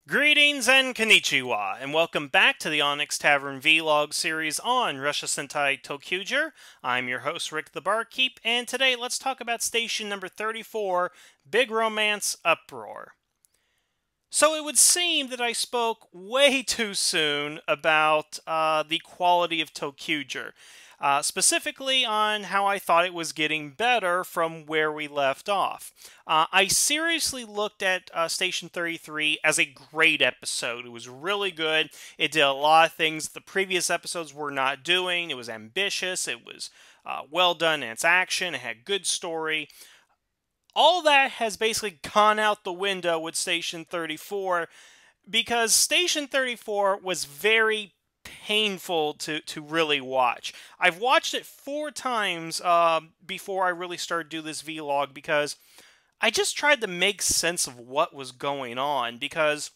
Greetings and konnichiwa, and welcome back to the Onyx Tavern Vlog series on Russia Sentai ToQger. I'm your host, Rick the Barkeep, and today let's talk about station number 34, Big Romance Uproar. So it would seem that I spoke way too soon about the quality of ToQger. Specifically on how I thought it was getting better from where we left off. I seriously looked at Station 33 as a great episode. It was really good. It did a lot of things the previous episodes were not doing. It was ambitious. It was well done in its action. It had good story. All that has basically gone out the window with Station 34 because Station 34 was very painful to really watch. I've watched it 4 times before I really started to do this vlog because I just tried to make sense of what was going on because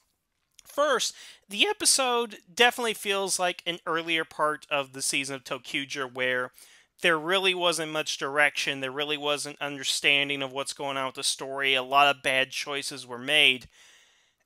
first, the episode definitely feels like an earlier part of the season of ToQger where there really wasn't much direction, there really wasn't understanding of what's going on with the story, a lot of bad choices were made.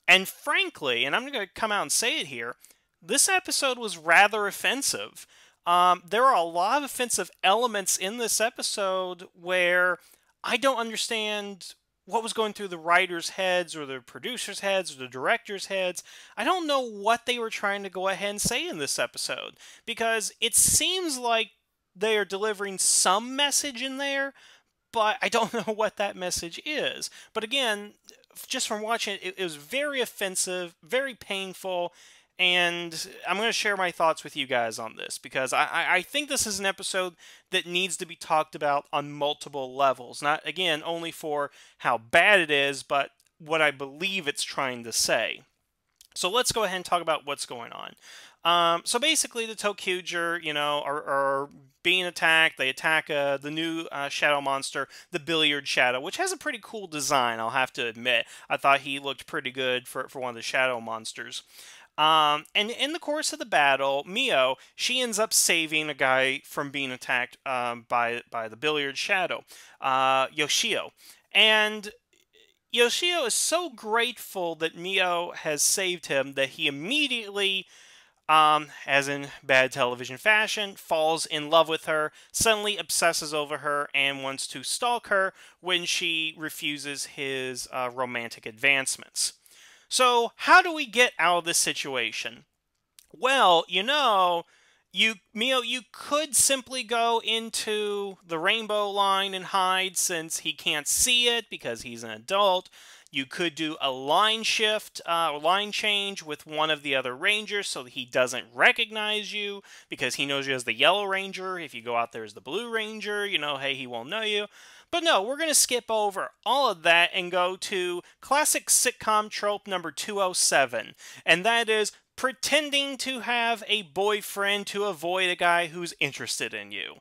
And frankly, and I'm going to come out and say it here, this episode was rather offensive. There are a lot of offensive elements in this episode where I don't understand what was going through the writers' heads or the producers' heads or the directors' heads. I don't know what they were trying to go ahead and say in this episode because it seems like they are delivering some message in there, but I don't know what that message is. But again, just from watching it, it was very offensive, very painful, and I'm going to share my thoughts with you guys on this because I think this is an episode that needs to be talked about on multiple levels. Not, again, only for how bad it is, but what I believe it's trying to say. So let's go ahead and talk about what's going on. So basically, the ToQger, are being attacked. They attack the new shadow monster, the Billiard Shadow, which has a pretty cool design, I'll have to admit. I thought he looked pretty good for one of the shadow monsters. And in the course of the battle, Mio, she ends up saving a guy from being attacked by the Billiard Shadow, Yoshio. And Yoshio is so grateful that Mio has saved him that he immediately, as in bad television fashion, falls in love with her, suddenly obsesses over her, and wants to stalk her when she refuses his romantic advancements. So, how do we get out of this situation? Well, Mio, you could simply go into the rainbow line and hide since he can't see it because he's an adult. You could do a line shift, line change with one of the other rangers so that he doesn't recognize you because he knows you as the yellow ranger. If you go out there as the blue ranger, hey, he won't know you. But no, we're going to skip over all of that and go to classic sitcom trope number 207, and that is pretending to have a boyfriend to avoid a guy who's interested in you.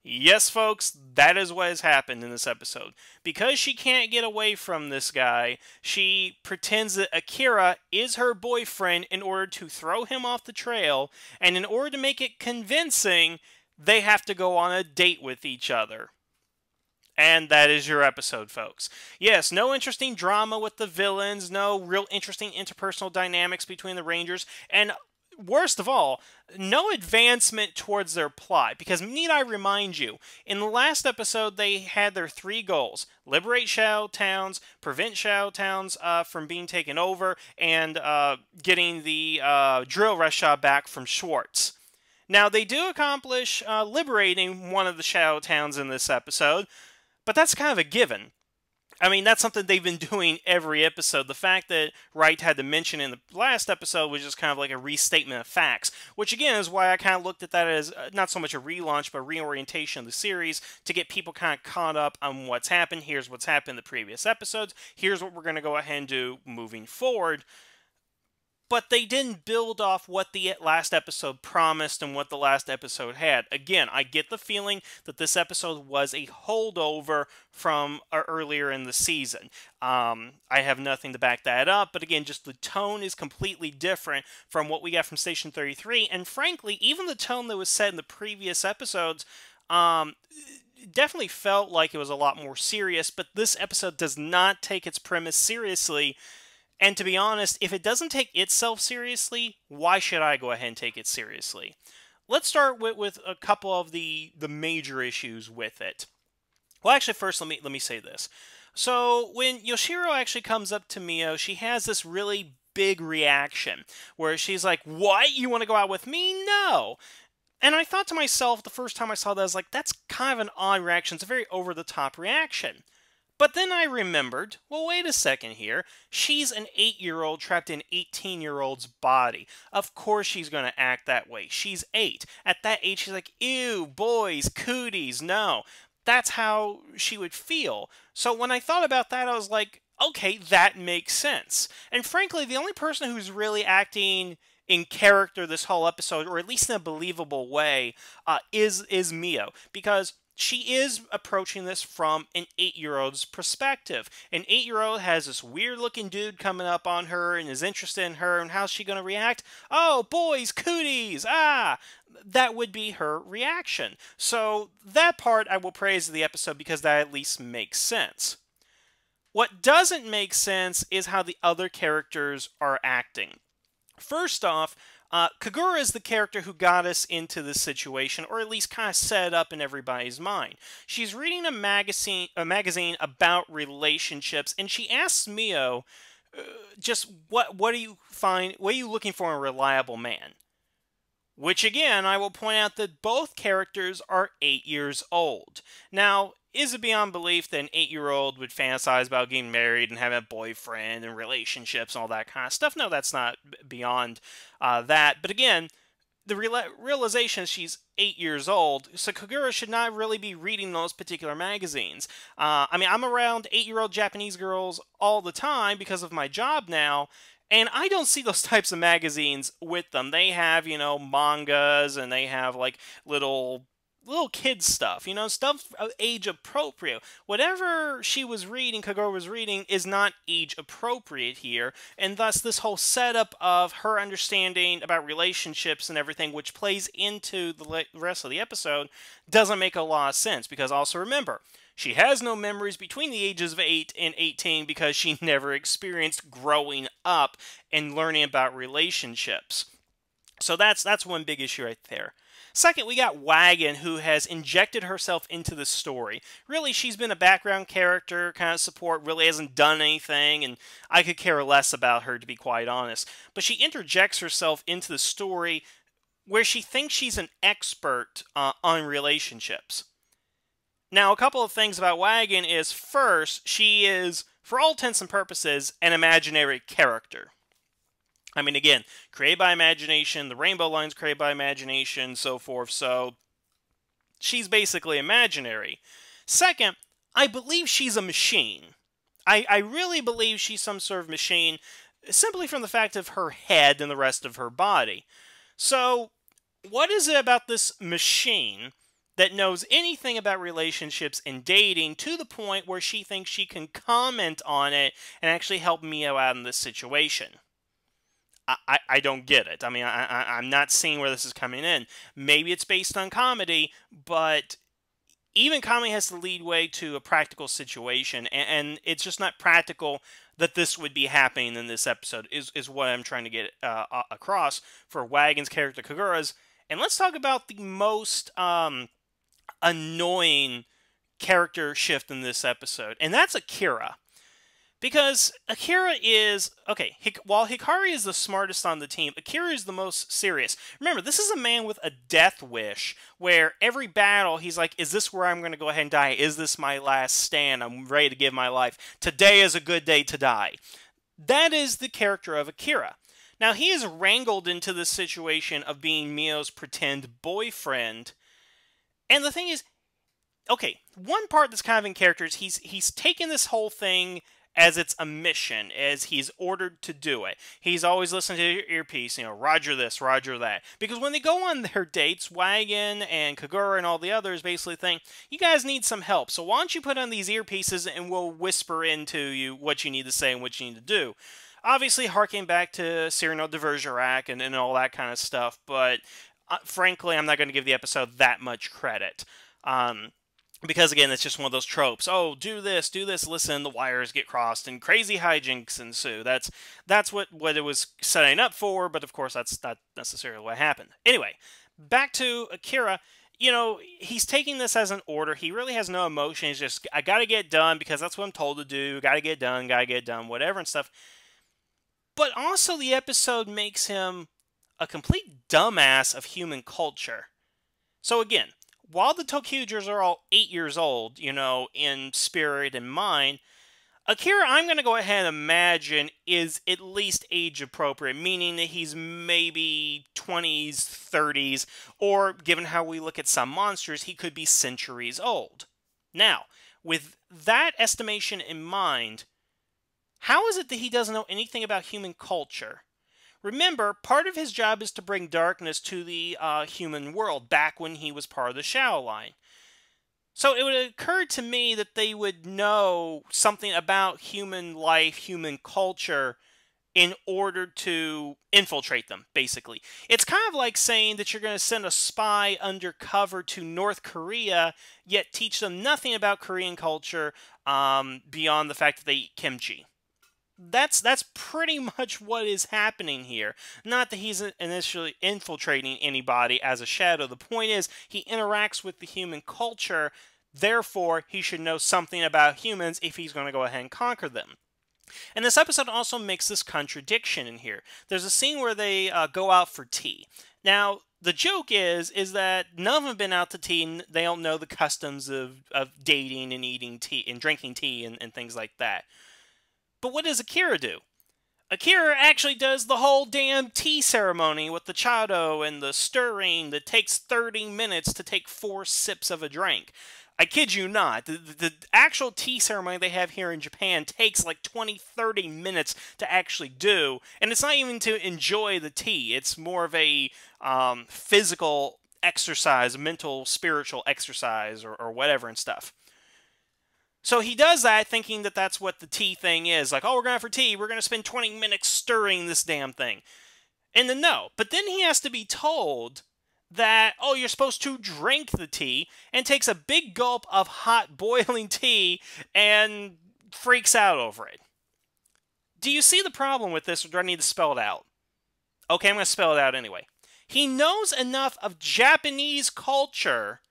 Yes, folks, that is what has happened in this episode. Because she can't get away from this guy, she pretends that Akira is her boyfriend in order to throw him off the trail, and in order to make it convincing, they have to go on a date with each other. And that is your episode, folks. Yes, no interesting drama with the villains, no real interesting interpersonal dynamics between the Rangers, and worst of all, no advancement towards their plot. Because need I remind you, in the last episode they had their 3 goals: liberate Shadow Towns, prevent Shadow Towns from being taken over, and getting the drill Resha back from Schwartz. Now, they do accomplish liberating one of the Shadow Towns in this episode, but that's kind of a given. I mean, that's something they've been doing every episode. The fact that Wright had to mention in the last episode was just kind of like a restatement of facts, which again is why I kind of looked at that as not so much a relaunch, but a reorientation of the series to get people kind of caught up on what's happened. Here's what's happened in the previous episodes. Here's what we're going to go ahead and do moving forward. But they didn't build off what the last episode promised and what the last episode had. Again, I get the feeling that this episode was a holdover from earlier in the season. I have nothing to back that up, but again, just the tone is completely different from what we got from Station 33, and frankly, even the tone that was set in the previous episodes definitely felt like it was a lot more serious, but this episode does not take its premise seriously. And to be honest, if it doesn't take itself seriously, why should I go ahead and take it seriously? Let's start with a couple of the major issues with it. Well, actually, first let me say this. So when Yoshiro actually comes up to Mio, she has this really big reaction where she's like, "What? You want to go out with me? No." And I thought to myself the first time I saw that, I was like, "That's kind of an odd reaction. It's a very over the top reaction." But then I remembered, well, wait a second here. She's an 8-year-old trapped in an 18-year-old's body. Of course she's going to act that way. She's 8. At that age, she's like, ew, boys, cooties, no. That's how she would feel. So when I thought about that, I was like, okay, that makes sense. And frankly, the only person who's really acting in character this whole episode, or at least in a believable way, is Mio. Because she is approaching this from an 8-year-old's perspective. An 8-year-old has this weird-looking dude coming up on her and is interested in her, and how's she going to react? Oh, boys, cooties, ah! That would be her reaction. So that part I will praise the episode because that at least makes sense. What doesn't make sense is how the other characters are acting. First off, Kagura is the character who got us into this situation, or at least kind of set it up in everybody's mind. She's reading a magazine about relationships, and she asks Mio, just what are you looking for in a reliable man? Which again, I will point out that both characters are 8 years old. Now, is it beyond belief that an 8-year-old would fantasize about getting married and having a boyfriend and relationships and all that kind of stuff? No, that's not beyond that. But again, the realization is she's 8 years old, so Kagura should not really be reading those particular magazines. I mean, I'm around 8-year-old Japanese girls all the time because of my job now, and I don't see those types of magazines with them. They have, mangas, and they have, like, little kids stuff, stuff age appropriate. Whatever Kagura was reading, is not age appropriate here, and thus this whole setup of her understanding about relationships and everything, which plays into the rest of the episode, doesn't make a lot of sense, because also remember, she has no memories between the ages of 8 and 18 because she never experienced growing up and learning about relationships. So that's one big issue right there. Second, we got Wagon, who has injected herself into the story. Really, she's been a background character, kind of support, really hasn't done anything, and I could care less about her, to be quite honest. But she interjects herself into the story where she thinks she's an expert on relationships. Now, a couple of things about Wagon is, first, she is, for all intents and purposes, an imaginary character. I mean, again, created by imagination, the rainbow line's created by imagination, so forth, so she's basically imaginary. Second, I believe she's a machine. I really believe she's some sort of machine, simply from the fact of her head and the rest of her body. So, what is it about this machine that knows anything about relationships and dating to the point where she thinks she can comment on it and actually help Mio out in this situation? I don't get it. I mean, I'm not seeing where this is coming in. Maybe it's based on comedy, but even comedy has to lead way to a practical situation, and it's just not practical that this would be happening in this episode, is what I'm trying to get across for Wagon's character, Kagura's. And let's talk about the most annoying character shift in this episode, and that's Akira. Because Akira is, okay, while Hikari is the smartest on the team, Akira is the most serious. Remember, this is a man with a death wish, where every battle, he's like, is this where I'm going to go ahead and die? Is this my last stand? I'm ready to give my life. Today is a good day to die. That is the character of Akira. Now, he is wrangled into this situation of being Mio's pretend boyfriend. And the thing is, okay, one part that's kind of in character is he's taken this whole thing as it's a mission, as he's ordered to do it. He's always listening to your earpiece, roger this, roger that. Because when they go on their dates, Wagon and Kagura and all the others basically think, you guys need some help, so why don't you put on these earpieces and we'll whisper into you what you need to say and what you need to do. Obviously, harking back to Cyrano de Bergerac and all that kind of stuff, but frankly, I'm not going to give the episode that much credit. Because again, it's just one of those tropes. Oh, do this, listen, the wires get crossed, and crazy hijinks ensue. That's what it was setting up for, but of course that's not necessarily what happened. Anyway, back to Akira. He's taking this as an order. He really has no emotion. He's just, I gotta get done because that's what I'm told to do. Gotta get done, whatever and stuff. But also, the episode makes him a complete dumbass of human culture. So again, while the ToQgers are all 8 years old, in spirit and mind, Akira, I'm going to go ahead and imagine, is at least age appropriate, meaning that he's maybe 20s, 30s, or given how we look at some monsters, he could be centuries old. Now, with that estimation in mind, how is it that he doesn't know anything about human culture? Remember, part of his job is to bring darkness to the human world, back when he was part of the Shadow Line. So it would occur to me that they would know something about human life, human culture, in order to infiltrate them, basically. It's kind of like saying that you're going to send a spy undercover to North Korea, yet teach them nothing about Korean culture beyond the fact that they eat kimchi. That's pretty much what is happening here. Not that he's initially infiltrating anybody as a shadow. The point is, he interacts with the human culture, therefore he should know something about humans if he's going to go ahead and conquer them. And this episode also makes this contradiction in here. There's a scene where they go out for tea. Now, the joke is that none of them have been out to tea, and they don't know the customs of dating and eating tea and drinking tea and things like that. But what does Akira do? Akira actually does the whole damn tea ceremony with the chado and the stirring that takes 30 minutes to take 4 sips of a drink. I kid you not. The actual tea ceremony they have here in Japan takes like 20-30 minutes to actually do. And it's not even to enjoy the tea. It's more of a physical exercise, mental, spiritual exercise, or whatever and stuff. So he does that thinking that that's what the tea thing is. Like, oh, we're going for tea. We're going to spend 20 minutes stirring this damn thing. And then no. But then he has to be told that, oh, you're supposed to drink the tea, and takes a big gulp of hot boiling tea and freaks out over it. Do you see the problem with this, or do I need to spell it out? Okay, I'm going to spell it out anyway. He knows enough of Japanese culture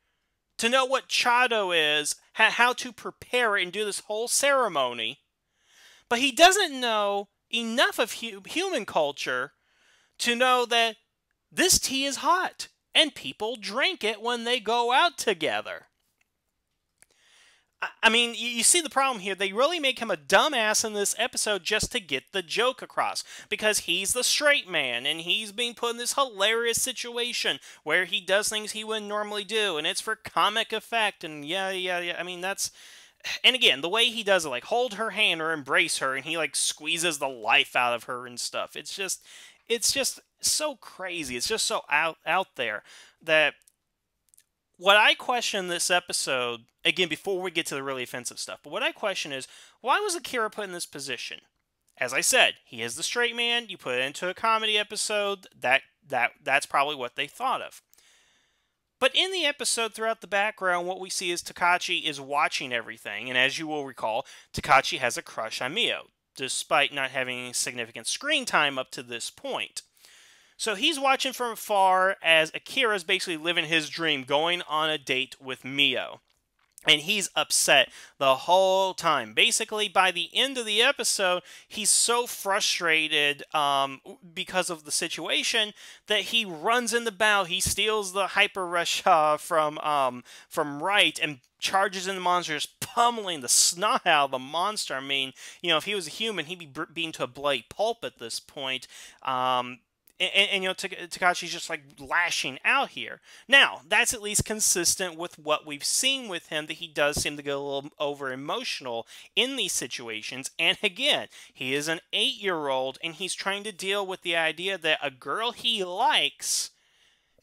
to know what chado is, how to prepare it and do this whole ceremony, but he doesn't know enough of human culture to know that this tea is hot, and people drink it when they go out together. I mean, you see the problem here. They really make him a dumbass in this episode just to get the joke across. Because he's the straight man, and he's being put in this hilarious situation where he does things he wouldn't normally do, and it's for comic effect, and yeah. I mean, that's... And again, the way he does it, like, hold her hand or embrace her, and he, like, squeezes the life out of her and stuff. It's just so crazy. It's just so out there that... What I question this episode, again, before we get to the really offensive stuff, but what I question is, why was Akira put in this position? As I said, he is the straight man. You put it into a comedy episode, that's probably what they thought of. But in the episode, throughout the background, what we see is Takachi is watching everything, and as you will recall, Takachi has a crush on Mio, despite not having significant screen time up to this point. So he's watching from afar as Akira's basically living his dream, going on a date with Mio. And he's upset the whole time. Basically, by the end of the episode, he's so frustrated because of the situation that he runs in the bow. He steals the Hyper Rush from Right and charges in the monster, just pummeling the snot out of the monster. I mean, if he was a human, he'd be beaten to a bloody pulp at this point. And Takashi's just like lashing out here. Now, that's at least consistent with what we've seen with him, that he does seem to get a little over emotional in these situations. And again, he is an 8-year-old, and he's trying to deal with the idea that a girl he likes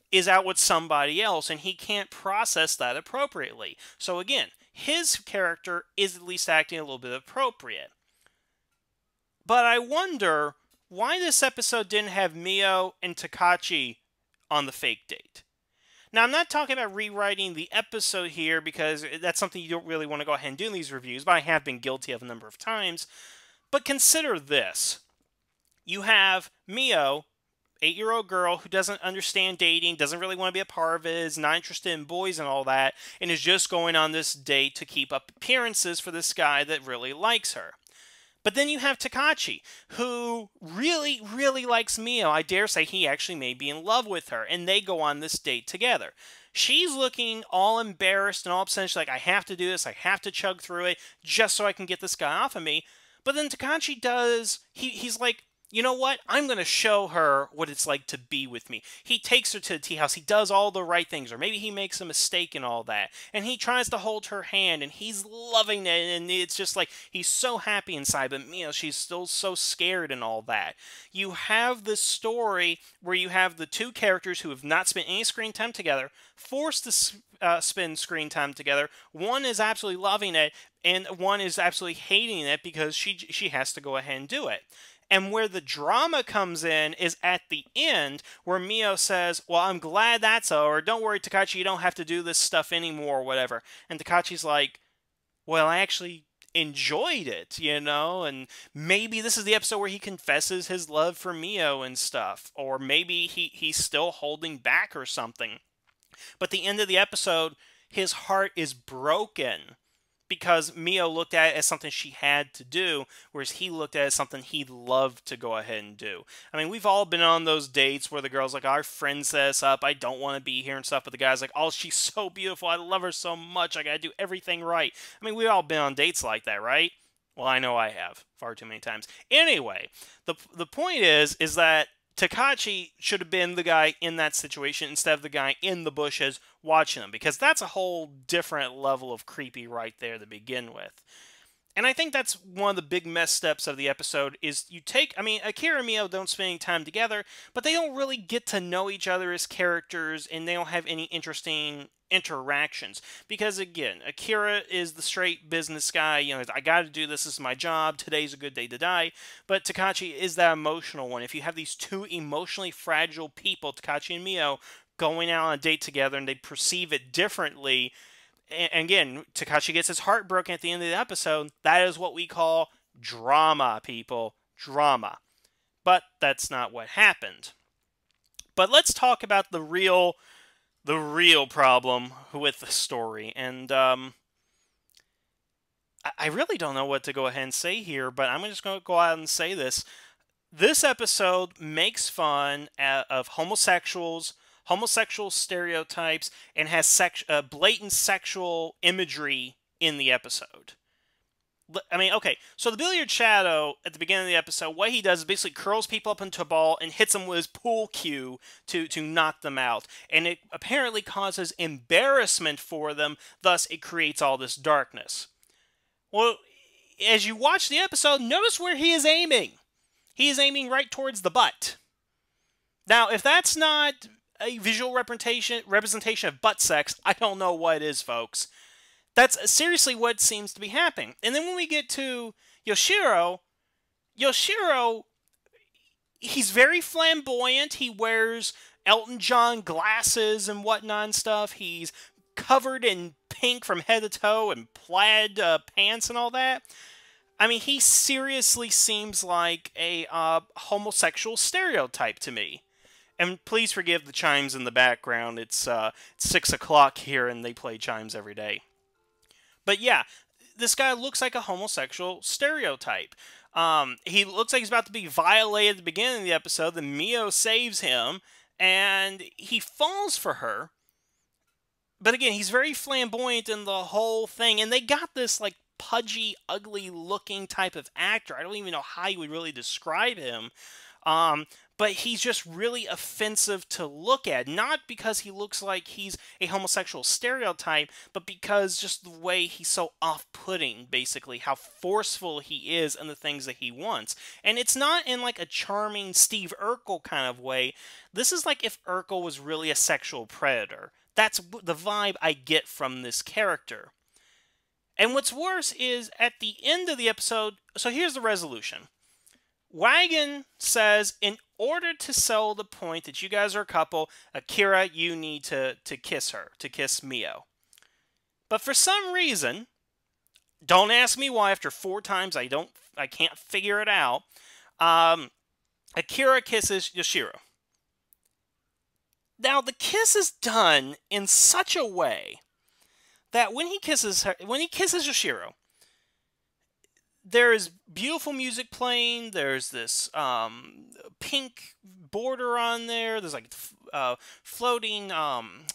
is out with somebody else, and he can't process that appropriately. So again, his character is at least acting a little bit appropriate. But I wonder why this episode didn't have Mio and Takachi on the fake date. Now, I'm not talking about rewriting the episode here because that's something you don't really want to go ahead and do in these reviews, but I have been guilty of a number of times. But consider this. You have Mio, 8-year-old girl who doesn't understand dating, doesn't really want to be a part of it, is not interested in boys and all that, and is just going on this date to keep up appearances for this guy that really likes her. But then you have Takachi, who really, really likes Mio. I dare say he actually may be in love with her, and they go on this date together. She's looking all embarrassed and all upset. She's like, I have to do this, I have to chug through it, just so I can get this guy off of me. But then Takachi does, he's like, you know what? I'm going to show her what it's like to be with me. He takes her to the tea house. He does all the right things. Or maybe he makes a mistake and all that. And he tries to hold her hand. And he's loving it. And it's just like he's so happy inside. But, you know, she's still so scared and all that. You have this story where you have the two characters who have not spent any screen time together, forced to spend screen time together. One is absolutely loving it. And one is absolutely hating it because she has to go ahead and do it. And where the drama comes in is at the end, where Mio says, well, I'm glad that's over. Don't worry, Takachi, you don't have to do this stuff anymore or whatever. And Takachi's like, well, I actually enjoyed it, you know? And maybe this is the episode where he confesses his love for Mio and stuff. Or maybe he's still holding back or something. But the end of the episode, his heart is broken, because Mio looked at it as something she had to do, whereas he looked at it as something he loved to go ahead and do. I mean, we've all been on those dates where the girl's like, our friend set us up, I don't want to be here and stuff, but the guy's like, oh, she's so beautiful, I love her so much, I gotta do everything right. I mean, we've all been on dates like that, right? Well, I know I have, far too many times. Anyway, the point is that Takachi should have been the guy in that situation instead of the guy in the bushes watching them, because that's a whole different level of creepy right there to begin with. And I think that's one of the big missteps of the episode is Akira and Mio don't spend any time together, but they don't really get to know each other as characters, and they don't have any interesting interactions. Because again, Akira is the straight business guy, you know, I gotta do this, this is my job, today's a good day to die. But Takachi is that emotional one. If you have these two emotionally fragile people, Takachi and Mio, going out on a date together and they perceive it differently, and again, Takashi gets his heart broken at the end of the episode. That is what we call drama, people. Drama. But that's not what happened. But let's talk about the real problem with the story. And I really don't know what to go ahead and say here, but I'm just going to go out and say this. This episode makes fun of homosexuals, homosexual stereotypes, and has blatant sexual imagery in the episode. I mean, okay, so the Billiard Shadow, at the beginning of the episode, what he does is basically curls people up into a ball and hits them with his pool cue to knock them out. And it apparently causes embarrassment for them, thus it creates all this darkness. Well, as you watch the episode, notice where he is aiming. He is aiming right towards the butt. Now, if that's not a visual representation of butt sex, I don't know what is, folks. That's seriously what seems to be happening. And then when we get to Yoshiro, he's very flamboyant. He wears Elton John glasses and whatnot and stuff. He's covered in pink from head to toe and plaid pants and all that. I mean, he seriously seems like a homosexual stereotype to me. And please forgive the chimes in the background. It's 6 o'clock here and they play chimes every day. But yeah, this guy looks like a homosexual stereotype. He looks like he's about to be violated at the beginning of the episode. Then Mio saves him, and he falls for her. But again, he's very flamboyant in the whole thing. And they got this, like, pudgy, ugly-looking type of actor. I don't even know how you would really describe him. But he's just really offensive to look at. Not because he looks like he's a homosexual stereotype, but because just the way he's so off-putting, basically. How forceful he is in the things that he wants. And it's not in like a charming Steve Urkel kind of way. This is like if Urkel was really a sexual predator. That's the vibe I get from this character. And what's worse is, at the end of the episode, so here's the resolution. Wagon says, in order to sell the point that you guys are a couple, Akira, you need to kiss her, to kiss Mio. But for some reason, don't ask me why, after 4 times I can't figure it out, Akira kisses Yoshiro. Now, the kiss is done in such a way that when he kisses Yoshiro, there is beautiful music playing. There's this pink border on there. There's like floating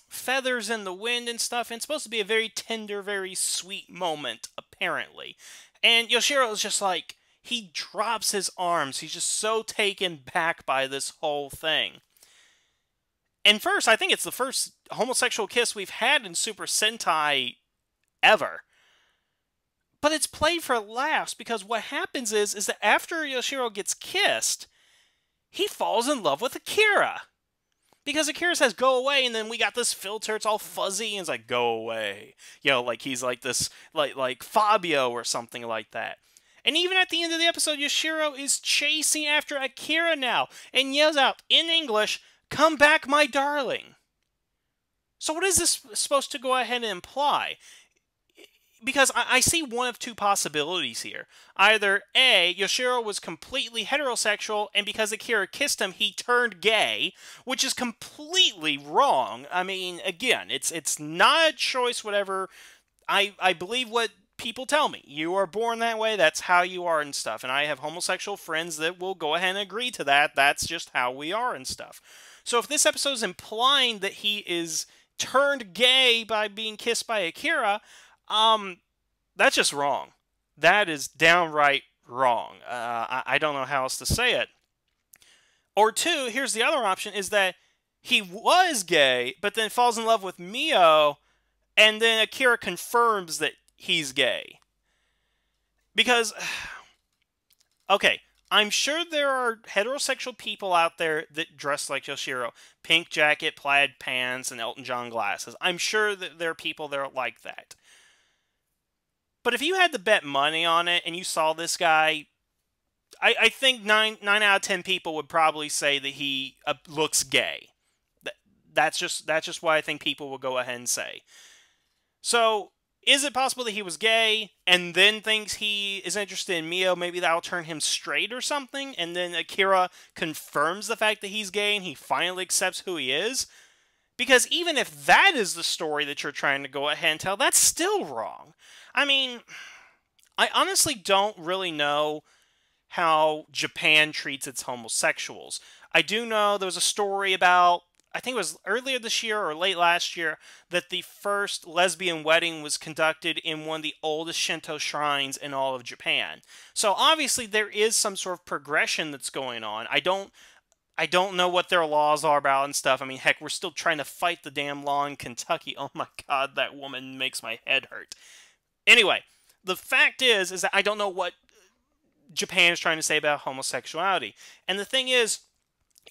feathers in the wind and stuff. And it's supposed to be a very tender, very sweet moment, apparently. And Yoshiro is just like, he drops his arms. He's just so taken back by this whole thing. And first, I think it's the first homosexual kiss we've had in Super Sentai ever. But it's played for laughs, because what happens is that after Yoshiro gets kissed, he falls in love with Akira. Because Akira says, go away, and then we got this filter, it's all fuzzy, and it's like, go away. You know, like he's like this, like Fabio or something like that. And even at the end of the episode, Yoshiro is chasing after Akira now, and yells out, in English, come back, my darling. So what is this supposed to go ahead and imply? Because I see one of 2 possibilities here. Either A, Yoshiro was completely heterosexual, and because Akira kissed him, he turned gay, which is completely wrong. I mean, again, it's not a choice, whatever. I believe what people tell me. You are born that way, that's how you are and stuff. And I have homosexual friends that will go ahead and agree to that. That's just how we are and stuff. So if this episode is implying that he is turned gay by being kissed by Akira, that's just wrong. That is downright wrong. I don't know how else to say it. Or 2, here's the other option, is that he was gay, but then falls in love with Mio, and then Akira confirms that he's gay. Because, okay, I'm sure there are heterosexual people out there that dress like Yoshiro. Pink jacket, plaid pants, and Elton John glasses. I'm sure that there are people that are like that. But if you had to bet money on it and you saw this guy, I think 9 out of 10 people would probably say that he looks gay. That's just what I think people will go ahead and say. So, is it possible that he was gay and then thinks he is interested in Mio? Maybe that'll turn him straight or something, and then Akira confirms the fact that he's gay and he finally accepts who he is? Because even if that is the story that you're trying to go ahead and tell, that's still wrong. I mean, I honestly don't really know how Japan treats its homosexuals. I do know there was a story about, I think it was earlier this year or late last year, that the first lesbian wedding was conducted in one of the oldest Shinto shrines in all of Japan. So obviously there is some sort of progression that's going on. I don't know what their laws are about and stuff. I mean, heck, we're still trying to fight the damn law in Kentucky. Oh my god, that woman makes my head hurt. Anyway, the fact is that I don't know what Japan is trying to say about homosexuality. And the thing is,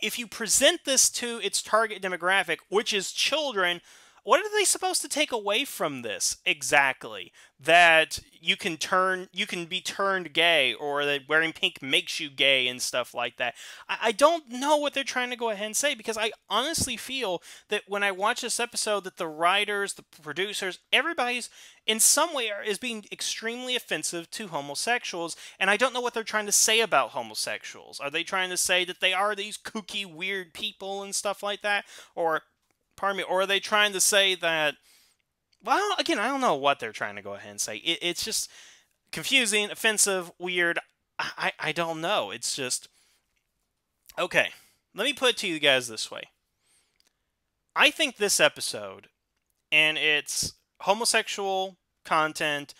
if you present this to its target demographic, which is children, what are they supposed to take away from this exactly? That you can be turned gay, or that wearing pink makes you gay and stuff like that. I don't know what they're trying to go ahead and say, because I honestly feel that when I watch this episode, that the writers, the producers, everybody's in some way is being extremely offensive to homosexuals, and I don't know what they're trying to say about homosexuals. Are they trying to say that they are these kooky, weird people and stuff like that? Or are they trying to say that, well, again, I don't know what they're trying to go ahead and say. It's just confusing, offensive, weird. I don't know. It's just, okay, let me put it to you guys this way. I think this episode and its homosexual content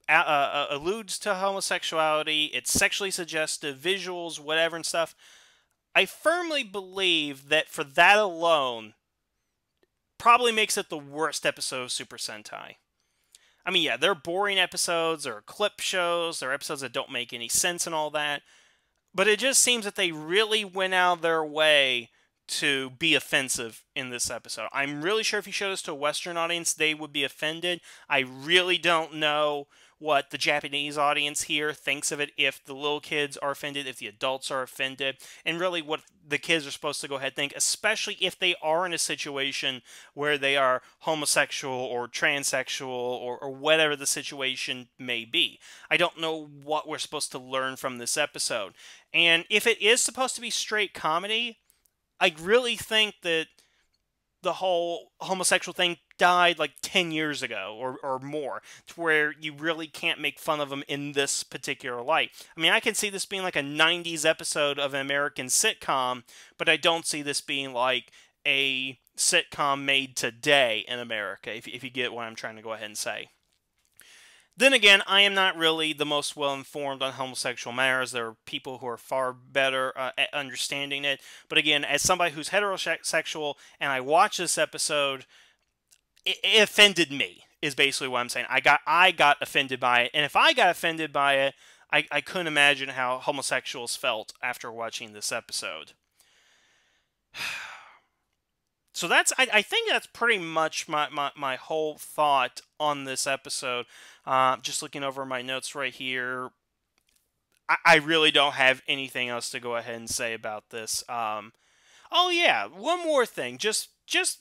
alludes to homosexuality, it's sexually suggestive, visuals, whatever and stuff. I firmly believe that for that alone, probably makes it the worst episode of Super Sentai. I mean, yeah, they're boring episodes, they're clip shows, they're episodes that don't make any sense and all that, but it just seems that they really went out of their way to be offensive in this episode. I'm really sure if you showed this to a Western audience, they would be offended. I really don't know what the Japanese audience here thinks of it, if the little kids are offended, if the adults are offended, and really what the kids are supposed to go ahead and think, especially if they are in a situation where they are homosexual or transsexual or whatever the situation may be. I don't know what we're supposed to learn from this episode. And if it is supposed to be straight comedy, I really think that the whole homosexual thing died like 10 years ago or more, to where you really can't make fun of them in this particular light. I mean, I can see this being like a 90s episode of an American sitcom, but I don't see this being like a sitcom made today in America, if you get what I'm trying to go ahead and say. Then again, I am not really the most well-informed on homosexual matters. There are people who are far better at understanding it. But again, as somebody who's heterosexual and I watched this episode, it offended me, is basically what I'm saying. I got offended by it. And if I got offended by it, I couldn't imagine how homosexuals felt after watching this episode. So I think that's pretty much my whole thought on this episode. Just looking over my notes right here, I really don't have anything else to go ahead and say about this. Oh yeah, one more thing. Just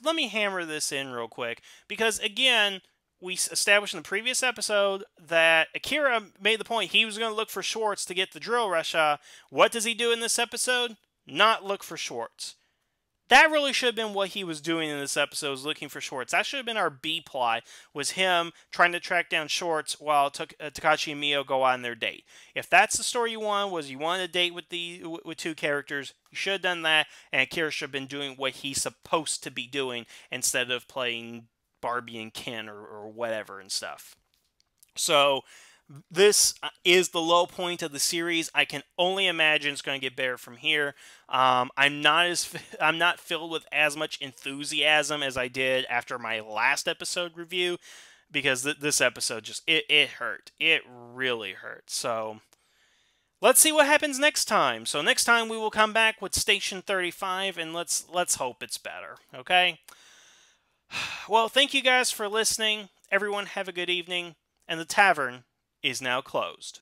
let me hammer this in real quick, because again, we established in the previous episode that Akira made the point he was going to look for Schwartz to get the drill Russia. What does he do in this episode? Not look for Schwartz. That really should have been what he was doing in this episode, was looking for Schwartz. That should have been our B plot, was him trying to track down Schwartz while Takashi and Mio go on their date. If that's the story you wanted, was you wanted a date with two characters, you should have done that, and Akira should have been doing what he's supposed to be doing instead of playing Barbie and Ken or whatever and stuff. So this is the low point of the series. I can only imagine it's going to get better from here. I'm not filled with as much enthusiasm as I did after my last episode review, because this episode just it hurt. It really hurt. So let's see what happens next time. So next time we will come back with Station 35, and let's hope it's better. Okay. Well, thank you guys for listening. Everyone have a good evening, and the tavern is now closed.